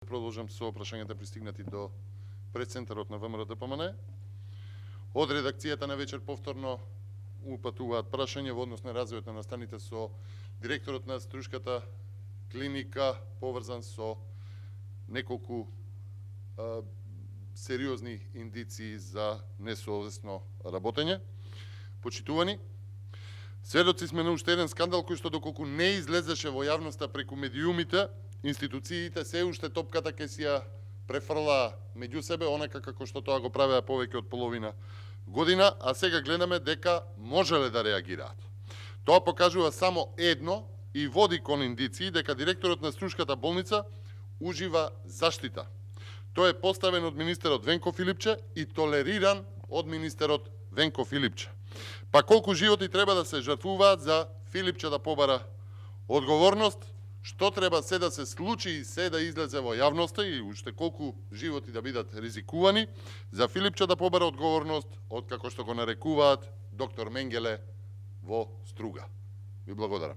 Продолжам со прашањата пристигнати до пресцентарот на ВМРО-ДПМН. Од редакцијата на вечер повторно упатуваат прашања во однос на развојот на настаните со директорот на Струшката клиника, поврзан со неколку сериозни индиции за несовесно работење. Почитувани, сведоци сме на уште еден скандал кој што доколку не излезеше во јавноста преку медиумите, институциите се уште топката ќе си ја префрла меѓу себе, онака како што тоа го правеа повеќе од половина година, а сега гледаме дека можеле да реагираат. Тоа покажува само едно и води кон индиции дека директорот на Струшката болница ужива заштита. Тој е поставен од министерот Венко Филипче и толериран од министерот Венко Филипче. Па колку животи треба да се жртвуваат за Филипче да побара одговорност, што треба се да се случи и се да излезе во јавноста и уште колку животи да бидат ризикувани за Филипче да побара одговорност од, како што го нарекуваат, доктор Менгеле во Струга. Ви благодарам.